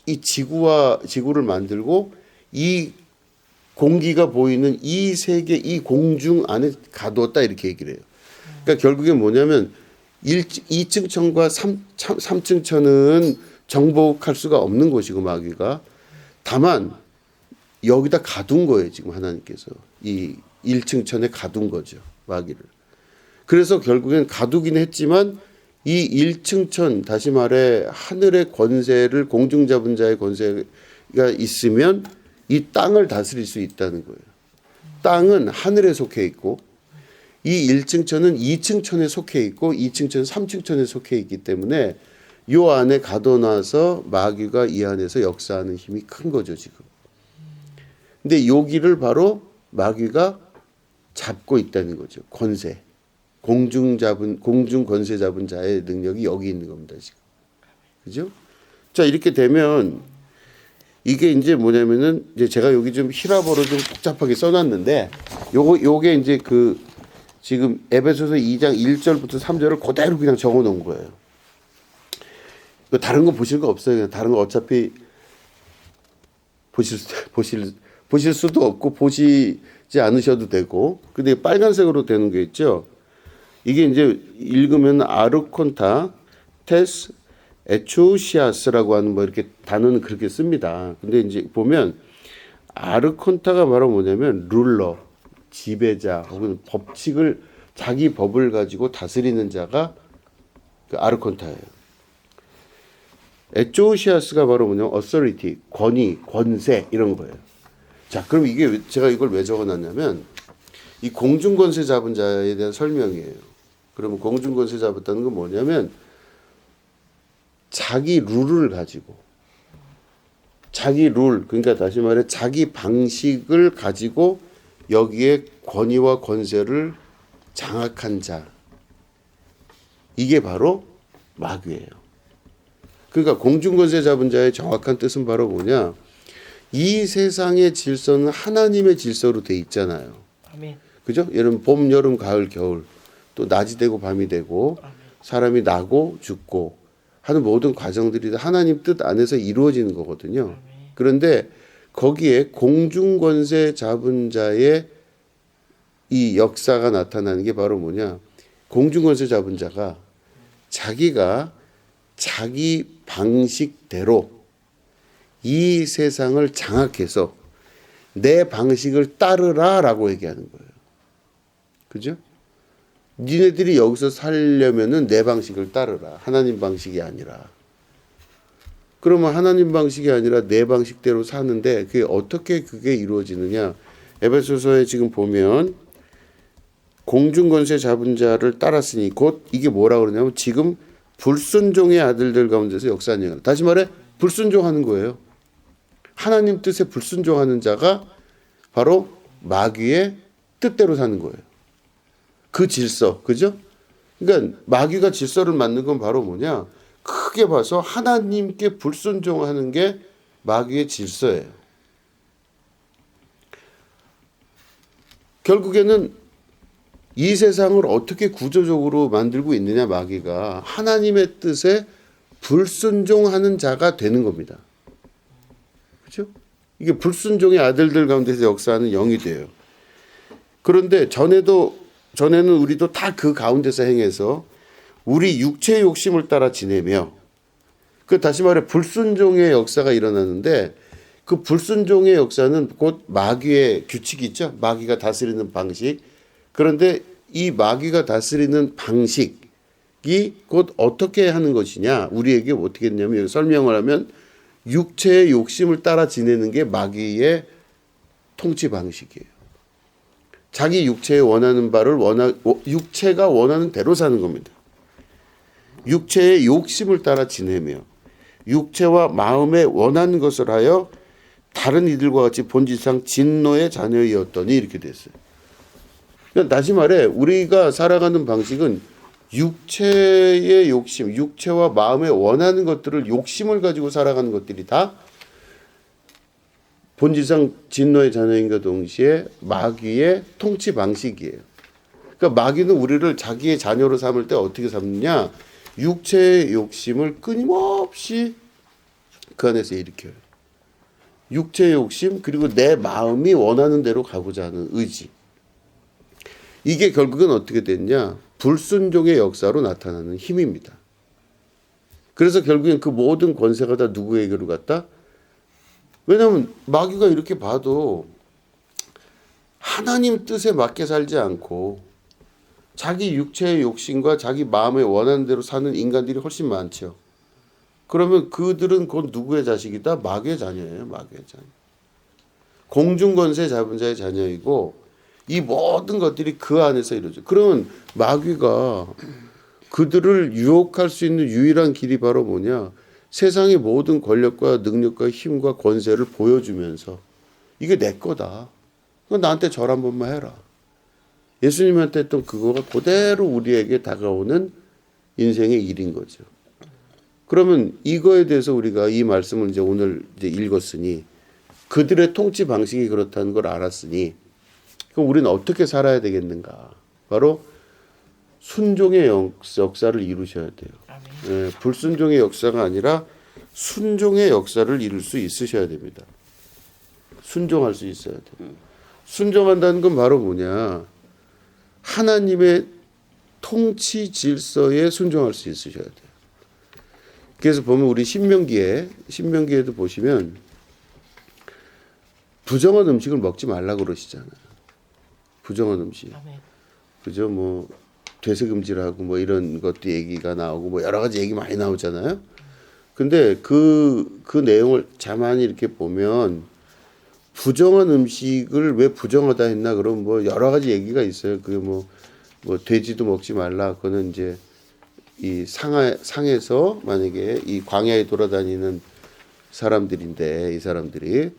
[SPEAKER 1] 이 지구를 만들고 이 공기가 보이는 이 세계 이 공중 안에 가두었다 이렇게 얘기를 해요. 그러니까 결국에 뭐냐면 2층 천과 3층 천은 정복할 수가 없는 곳이고 마귀가 다만 여기다 가둔 거예요. 지금 하나님께서 이 1층 천에 가둔 거죠. 마귀를. 그래서 결국엔 가두긴 했지만 이 1층 천 다시 말해 하늘의 권세를 공중 잡은 자의 권세가 있으면 이 땅을 다스릴 수 있다는 거예요. 땅은 하늘에 속해 있고 이 1층 천은 2층 천에 속해 있고 2층 천은 3층 천에 속해 있기 때문에 요 안에 가둬놔서 마귀가 이 안에서 역사하는 힘이 큰 거죠 지금. 근데 여기를 바로 마귀가 잡고 있다는 거죠. 권세. 공중 권세 잡은 자의 능력이 여기 있는 겁니다 지금. 그죠? 자 이렇게 되면 이게 이제 뭐냐면은 이제 제가 여기 좀 히라보로 좀 복잡하게 써놨는데 요게 이제 그 지금 에베소서 2장 1절부터 3절을 그대로 그냥 적어놓은 거예요. 다른 거 보실 거 없어요. 그냥 다른 거 어차피 보실 수도 없고 보시지 않으셔도 되고. 근데 빨간색으로 되는 게 있죠. 이게 이제 읽으면 아르콘타 테스 에초시아스라고 하는 뭐 이렇게 단어는 그렇게 씁니다. 근데 이제 보면 아르콘타가 바로 뭐냐면 룰러, 지배자 혹은 법칙을 자기 법을 가지고 다스리는 자가 그 아르콘타예요. 에초시아스가 바로 뭐냐면 authority, 권위, 권세 이런 거예요. 자, 그럼 이게 제가 이걸 왜 적어놨냐면 이 공중권세 잡은 자에 대한 설명이에요. 그러면 공중권세 잡았다는 건 뭐냐면 자기 룰을 가지고 자기 룰 그러니까 다시 말해 자기 방식을 가지고 여기에 권위와 권세를 장악한 자 이게 바로 마귀예요. 그러니까 공중권세 잡은 자의 정확한 뜻은 바로 뭐냐? 이 세상의 질서는 하나님의 질서로 돼 있잖아요.
[SPEAKER 2] 아멘.
[SPEAKER 1] 그죠? 여름, 봄, 여름, 가을, 겨울 또 낮이 되고 밤이 되고 사람이 나고 죽고 하는 모든 과정들이 하나님 뜻 안에서 이루어지는 거거든요. 그런데 거기에 공중권세 잡은 자의 이 역사가 나타나는 게 바로 뭐냐? 공중권세 잡은 자가 자기가 자기 방식대로 이 세상을 장악해서 내 방식을 따르라라고 얘기하는 거예요. 그죠? 니네들이 여기서 살려면은 내 방식을 따르라. 하나님 방식이 아니라. 그러면 하나님 방식이 아니라 내 방식대로 사는데 그게 어떻게 그게 이루어지느냐? 에베소서에 지금 보면 공중 권세 잡은 자를 따랐으니 곧 이게 뭐라 그러냐면 지금 불순종의 아들들 가운데서 역사하는 거. 다시 말해 불순종하는 거예요. 하나님 뜻에 불순종하는 자가 바로 마귀의 뜻대로 사는 거예요. 그 질서, 그죠? 그러니까 마귀가 질서를 만든 건 바로 뭐냐? 크게 봐서 하나님께 불순종하는 게 마귀의 질서예요. 결국에는 이 세상을 어떻게 구조적으로 만들고 있느냐 마귀가 하나님의 뜻에 불순종하는 자가 되는 겁니다. 그렇죠? 이게 불순종의 아들들 가운데서 역사하는 영이 돼요. 그런데 전에는 우리도 다 그 가운데서 행해서 우리 육체의 욕심을 따라 지내며 그 다시 말해 불순종의 역사가 일어나는데 그 불순종의 역사는 곧 마귀의 규칙이 있죠. 마귀가 다스리는 방식. 그런데 이 마귀가 다스리는 방식이 곧 어떻게 하는 것이냐. 우리에게 어떻게 했냐면 설명을 하면 육체의 욕심을 따라 지내는 게 마귀의 통치 방식이에요. 자기 육체에 원하는 바를 육체가 원하는 대로 사는 겁니다. 육체의 욕심을 따라 지내며 육체와 마음에 원하는 것을 하여 다른 이들과 같이 본질상 진노의 자녀이었더니 이렇게 됐어요. 그러니까 다시 말해 우리가 살아가는 방식은 육체의 욕심, 육체와 마음에 원하는 것들을 욕심을 가지고 살아가는 것들이 다 본질상 진노의 자녀인과 동시에 마귀의 통치 방식이에요. 그러니까 마귀는 우리를 자기의 자녀로 삼을 때 어떻게 삼느냐? 육체의 욕심을 끊임없이 그 안에서 일으켜요. 육체의 욕심 그리고 내 마음이 원하는 대로 가고자 하는 의지. 이게 결국은 어떻게 됐냐? 불순종의 역사로 나타나는 힘입니다. 그래서 결국엔 그 모든 권세가 다 누구에게로 갔다? 왜냐하면 마귀가 이렇게 봐도 하나님 뜻에 맞게 살지 않고 자기 육체의 욕심과 자기 마음에 원하는 대로 사는 인간들이 훨씬 많죠. 그러면 그들은 곧 누구의 자식이다? 마귀의 자녀예요. 마귀의 자녀. 공중권세 잡은 자의 자녀이고 이 모든 것들이 그 안에서 이루어져. 그러면 마귀가 그들을 유혹할 수 있는 유일한 길이 바로 뭐냐? 세상의 모든 권력과 능력과 힘과 권세를 보여주면서 이게 내 거다. 나한테 절 한 번만 해라. 예수님한테 했던 그거가 그대로 우리에게 다가오는 인생의 일인 거죠. 그러면 이거에 대해서 우리가 이 말씀을 이제 오늘 이제 읽었으니 그들의 통치 방식이 그렇다는 걸 알았으니 그럼 우리는 어떻게 살아야 되겠는가? 바로 순종의 역사를 이루셔야 돼요. 예, 불순종의 역사가 아니라 순종의 역사를 이룰 수 있으셔야 됩니다. 순종할 수 있어야 돼요. 순종한다는 건 바로 뭐냐? 하나님의 통치 질서에 순종할 수 있으셔야 돼요. 그래서 보면 우리 신명기에도 보시면 부정한 음식을 먹지 말라고 그러시잖아요. 부정한 음식. 그죠? 뭐 되새김질하고 뭐 이런 것도 얘기가 나오고 뭐 여러 가지 얘기 많이 나오잖아요. 근데 그 내용을 자만히 이렇게 보면 부정한 음식을 왜 부정하다 했나 그러면 뭐 여러 가지 얘기가 있어요. 그게 뭐 돼지도 먹지 말라. 그거는 이제 이 상에서 만약에 이 광야에 돌아다니는 사람들인데 이 사람들이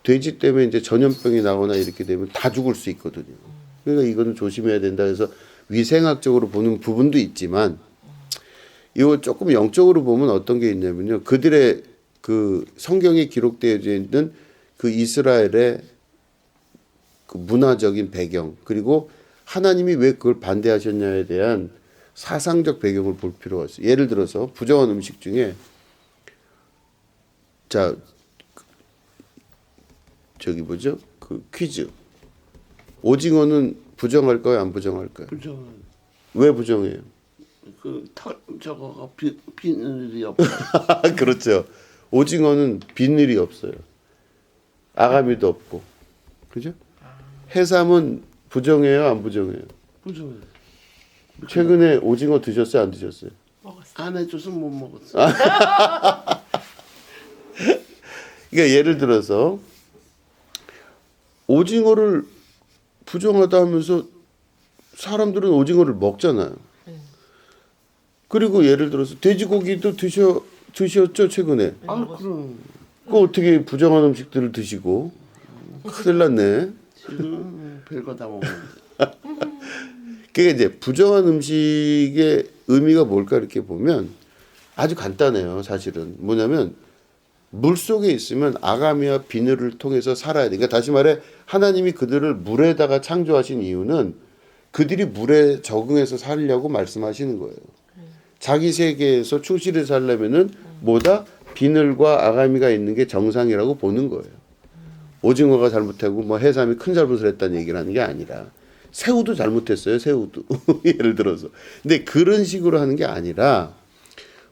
[SPEAKER 1] 돼지 때문에 이제 전염병이 나거나 이렇게 되면 다 죽을 수 있거든요. 그러니까 이거는 조심해야 된다 해서 위생학적으로 보는 부분도 있지만 이거 조금 영적으로 보면 어떤 게 있냐면요. 그들의 그 성경에 기록되어 있는 그 이스라엘의 그 문화적인 배경 그리고 하나님이 왜 그걸 반대하셨냐에 대한 사상적 배경을 볼 필요가 있어요. 예를 들어서 부정한 음식 중에 자 저기 뭐죠? 그 퀴즈. 오징어는 부정할까요? 안 부정할까요?
[SPEAKER 2] 부정.
[SPEAKER 1] 왜 부정해요?
[SPEAKER 2] 그 저거가 비늘이 없어.
[SPEAKER 1] 그렇죠. 오징어는 비늘이 없어요. 아가미도 없고. 그죠? 해삼은 부정해요, 안 부정해요?
[SPEAKER 3] 부정해.
[SPEAKER 1] 최근에 오징어 드셨어요, 안 드셨어요?
[SPEAKER 3] 안 해줘서 못 먹었어.
[SPEAKER 1] 그러니까 예를 들어서 오징어를 부정하다 하면서 사람들은 오징어를 먹잖아요. 그리고 예를 들어서 돼지고기도 드셨죠, 최근에?
[SPEAKER 3] 아, 그럼
[SPEAKER 1] 그 어떻게 부정한 음식들을 드시고 큰일 났네.
[SPEAKER 3] 지금 별거 다 먹는데.
[SPEAKER 1] 그게 이제 부정한 음식의 의미가 뭘까 이렇게 보면 아주 간단해요. 사실은 뭐냐면 물 속에 있으면 아가미와 비늘을 통해서 살아야 돼. 그러니까 다시 말해 하나님이 그들을 물에다가 창조하신 이유는 그들이 물에 적응해서 살려고 말씀하시는 거예요. 자기 세계에서 충실히 살려면은 뭐다 비늘과 아가미가 있는 게 정상이라고 보는 거예요. 오징어가 잘못하고 뭐 해삼이 큰 잘못을 했다는 얘기를 하는 게 아니라 새우도 잘못했어요. 새우도 예를 들어서. 근데 그런 식으로 하는 게 아니라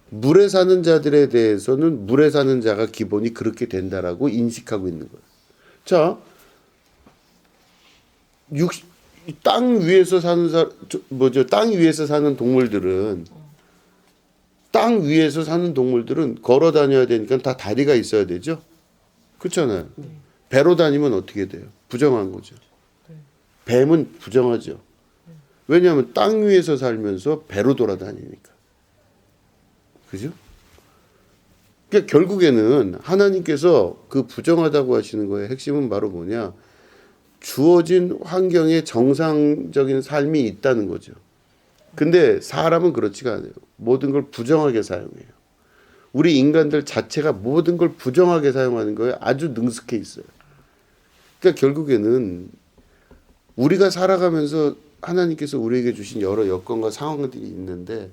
[SPEAKER 1] 물에 사는 자들에 대해서는 물에 사는 자가 기본이 그렇게 된다라고 인식하고 있는 거예요. 자, 땅 위에서 사는 땅 위에서 사는 동물들은 걸어 다녀야 되니까 다 다리가 있어야 되죠. 그렇잖아요. 배로 다니면 어떻게 돼요? 부정한 거죠. 뱀은 부정하죠. 왜냐하면 땅 위에서 살면서 배로 돌아다니니까. 그죠? 그러니까 결국에는 하나님께서 그 부정하다고 하시는 거의 핵심은 바로 뭐냐? 주어진 환경에 정상적인 삶이 있다는 거죠. 근데 사람은 그렇지가 않아요. 모든 걸 부정하게 사용해요. 우리 인간들 자체가 모든 걸 부정하게 사용하는 거에 아주 능숙해 있어요. 그러니까 결국에는 우리가 살아가면서 하나님께서 우리에게 주신 여러 여건과 상황들이 있는데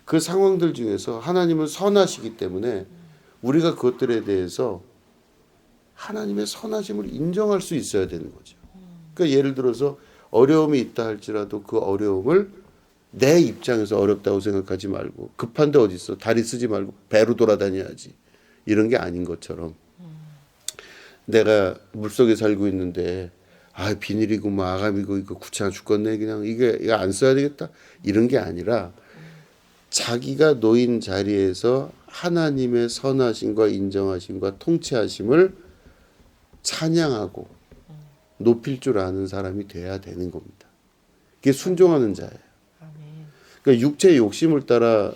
[SPEAKER 1] 그 상황들 중에서 하나님은 선하시기 때문에 우리가 그것들에 대해서 하나님의 선하심을 인정할 수 있어야 되는 거죠. 그러니까 예를 들어서 어려움이 있다 할지라도 그 어려움을 내 입장에서 어렵다고 생각하지 말고 급한데 어디 있어 다리 쓰지 말고 배로 돌아다녀야지 이런 게 아닌 것처럼 내가 물속에 살고 있는데 아 비닐이고 뭐 아감이고 이거 귀찮아 죽겠네 그냥 이거 안 써야 되겠다 이런 게 아니라 자기가 놓인 자리에서 하나님의 선하심과 인정하심과 통치하심을 찬양하고 높일 줄 아는 사람이 돼야 되는 겁니다. 그게 순종하는 자예요. 그러니까 육체의 욕심을 따라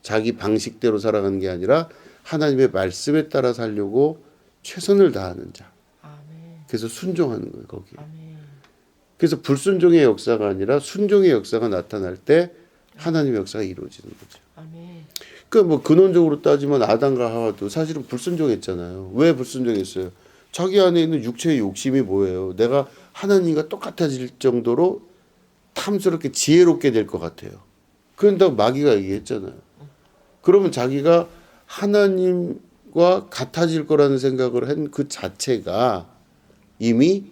[SPEAKER 1] 자기 방식대로 살아가는 게 아니라 하나님의 말씀에 따라 살려고 최선을 다하는 자. 그래서 순종하는 거예요, 거기. 그래서 불순종의 역사가 아니라 순종의 역사가 나타날 때 하나님의 역사가 이루어지는 거죠. 그러니까 뭐 근원적으로 따지면 아담과 하와도 사실은 불순종했잖아요. 왜 불순종했어요? 자기 안에 있는 육체의 욕심이 뭐예요? 내가 하나님과 똑같아질 정도로 탐스럽게 지혜롭게 될 것 같아요. 그런다고 마귀가 얘기했잖아요. 그러면 자기가 하나님과 같아질 거라는 생각을 한 그 자체가 이미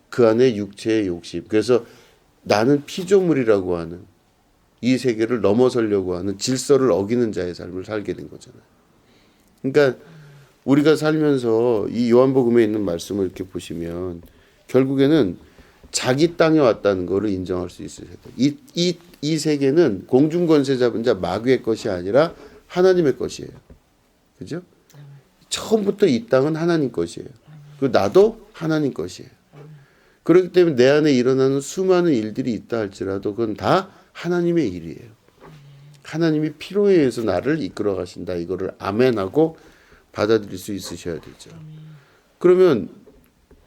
[SPEAKER 1] 그 안에 육체의 욕심. 그래서 나는 피조물이라고 하는 이 세계를 넘어서려고 하는 질서를 어기는 자의 삶을 살게 된 거잖아요. 그러니까 우리가 살면서 이 요한복음에 있는 말씀을 이렇게 보시면 결국에는 자기 땅에 왔다는 것을 인정할 수 있어야 돼요. 이 세계는 공중권세 잡은 자 마귀의 것이 아니라 하나님의 것이에요. 그죠? 처음부터 이 땅은 하나님 것이에요. 그리고 나도 하나님 것이에요. 그렇기 때문에 내 안에 일어나는 수많은 일들이 있다 할지라도 그건 다 하나님의 일이에요. 하나님이 필요에 의해서 나를 이끌어 가신다. 이거를 아멘하고 받아들일 수 있으셔야 되죠. 그러면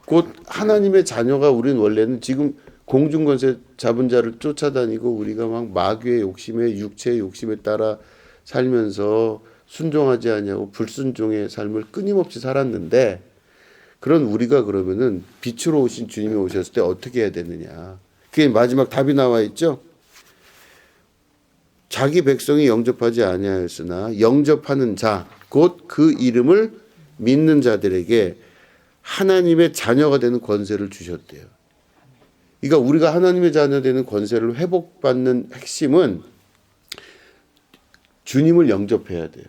[SPEAKER 1] 곧 하나님의 자녀가 우리는 원래는 지금 공중권세 잡은 자를 쫓아다니고 우리가 막 마귀의 욕심에 육체의 욕심에 따라 살면서 순종하지 않냐고 불순종의 삶을 끊임없이 살았는데 그런 우리가 그러면은 빛으로 오신 주님이 오셨을 때 어떻게 해야 되느냐. 그게 마지막 답이 나와 있죠. 자기 백성이 영접하지 아니하였으나 영접하는 자 곧 그 이름을 믿는 자들에게 하나님의 자녀가 되는 권세를 주셨대요. 그러니까 우리가 하나님의 자녀 되는 권세를 회복받는 핵심은 주님을 영접해야 돼요.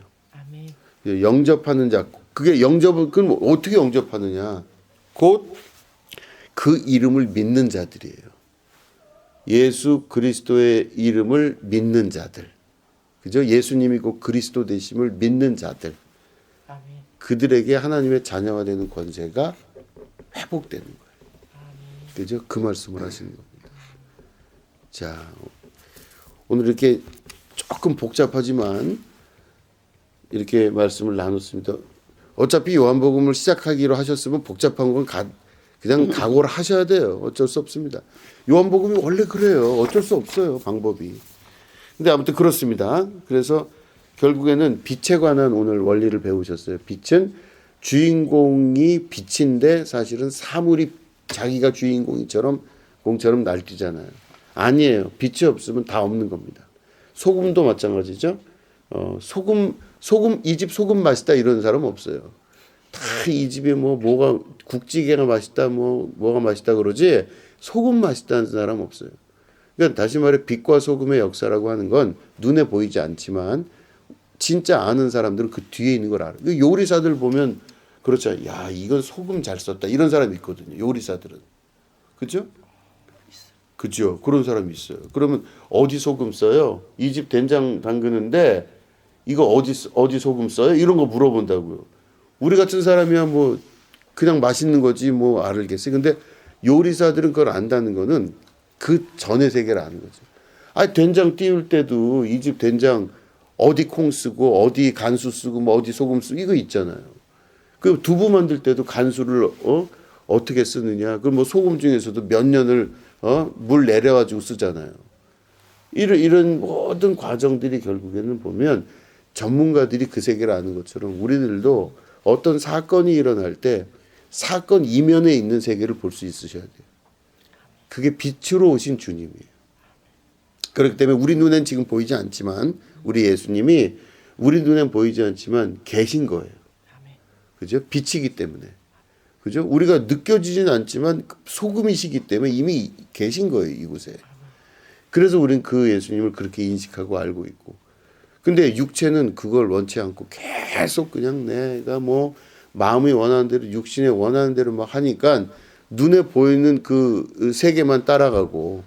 [SPEAKER 1] 영접하는 자 그게 영접을 그럼 어떻게 영접하느냐? 곧 그 이름을 믿는 자들이에요. 예수 그리스도의 이름을 믿는 자들. 그죠? 예수님이 곧 그리스도 되심을 믿는 자들.
[SPEAKER 2] 아멘.
[SPEAKER 1] 그들에게 하나님의 자녀가 되는 권세가 회복되는 거예요. 그죠? 그 말씀을 하시는 겁니다. 자, 오늘 이렇게 조금 복잡하지만 이렇게 말씀을 나눴습니다. 어차피 요한복음을 시작하기로 하셨으면 복잡한 건 그냥 각오를 하셔야 돼요. 어쩔 수 없습니다. 요한복음이 원래 그래요. 어쩔 수 없어요. 방법이. 근데 아무튼 그렇습니다. 그래서 결국에는 빛에 관한 오늘 원리를 배우셨어요. 빛은 주인공이 빛인데 사실은 사물이 자기가 주인공처럼 날뛰잖아요. 아니에요. 빛이 없으면 다 없는 겁니다. 소금도 마찬가지죠. 소금 이 집 소금 맛있다 이런 사람 없어요. 다 이 집에 뭐가 국찌개가 맛있다 뭐가 맛있다 그러지 소금 맛있다는 사람 없어요. 그러니까 다시 말해 빛과 소금의 역사라고 하는 건 눈에 보이지 않지만 진짜 아는 사람들은 그 뒤에 있는 걸 알아요. 요리사들 보면 그렇죠. 야 이건 소금 잘 썼다 이런 사람이 있거든요. 요리사들은 그죠? 그죠? 그런 사람이 있어요. 그러면 어디 소금 써요? 이 집 된장 담그는데 이거 어디 소금 써요? 이런 거 물어본다고요. 우리 같은 사람이야 뭐 그냥 맛있는 거지 뭐 알겠어요. 근데 요리사들은 그걸 안다는 거는 그 전의 세계를 아는 거죠. 아 된장 띄울 때도 이 집 된장 어디 콩 쓰고 어디 간수 쓰고 뭐 어디 소금 쓰고 이거 있잖아요. 그 두부 만들 때도 간수를 어떻게 쓰느냐. 그럼 뭐 소금 중에서도 몇 년을 물 내려가지고 쓰잖아요. 이런 모든 과정들이 결국에는 보면 전문가들이 그 세계를 아는 것처럼 우리들도 어떤 사건이 일어날 때 사건 이면에 있는 세계를 볼 수 있으셔야 돼요. 그게 빛으로 오신 주님이에요. 그렇기 때문에 우리 눈엔 지금 보이지 않지만 우리 예수님이 우리 눈엔 보이지 않지만 계신 거예요. 그죠? 빛이기 때문에. 그죠? 우리가 느껴지진 않지만 소금이시기 때문에 이미 계신 거예요, 이곳에. 그래서 우리는 그 예수님을 그렇게 인식하고 알고 있고. 근데 육체는 그걸 원치 않고 계속 그냥 내가 뭐 마음이 원하는 대로 육신에 원하는 대로 막 하니까 눈에 보이는 그 세계만 따라가고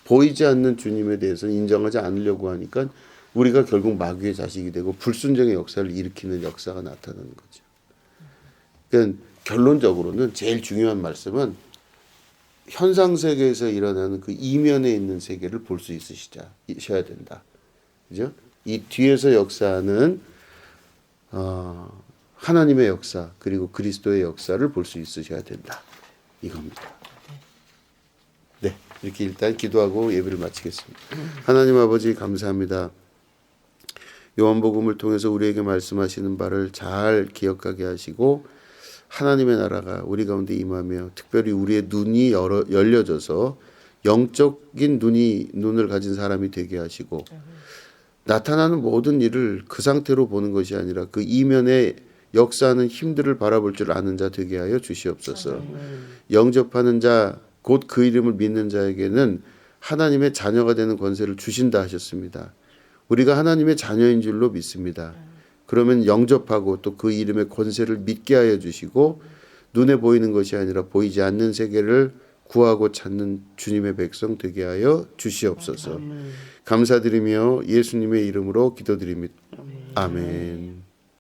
[SPEAKER 1] 보이지 않는 주님에 대해서는 인정하지 않으려고 하니까 우리가 결국 마귀의 자식이 되고 불순종의 역사를 일으키는 역사가 나타나는 거죠. 그러니까 결론적으로는 제일 중요한 말씀은 현상 세계에서 일어나는 그 이면에 있는 세계를 볼 수 있으셔야 된다. 그죠? 이 뒤에서 역사하는 하나님의 역사 그리고 그리스도의 역사를 볼 수 있으셔야 된다. 이겁니다. 네, 이렇게 일단 기도하고 예배를 마치겠습니다. 하나님 아버지 감사합니다. 요한복음을 통해서 우리에게 말씀하시는 바를 잘 기억하게 하시고 하나님의 나라가 우리 가운데 임하며 특별히 우리의 눈이 열려져서 영적인 눈을 가진 사람이 되게 하시고 나타나는 모든 일을 그 상태로 보는 것이 아니라 그 이면에 역사하는 힘들을 바라볼 줄 아는 자 되게 하여 주시옵소서. 영접하는 자 곧 그 이름을 믿는 자에게는 하나님의 자녀가 되는 권세를 주신다 하셨습니다. 우리가 하나님의 자녀인 줄로 믿습니다. 그러면 영접하고 또 그 이름의 권세를 믿게 하여 주시고 눈에 보이는 것이 아니라 보이지 않는 세계를 구하고 찾는 주님의 백성 되게 하여 주시옵소서. 감사드리며 예수님의 이름으로 기도드립니다. 아멘.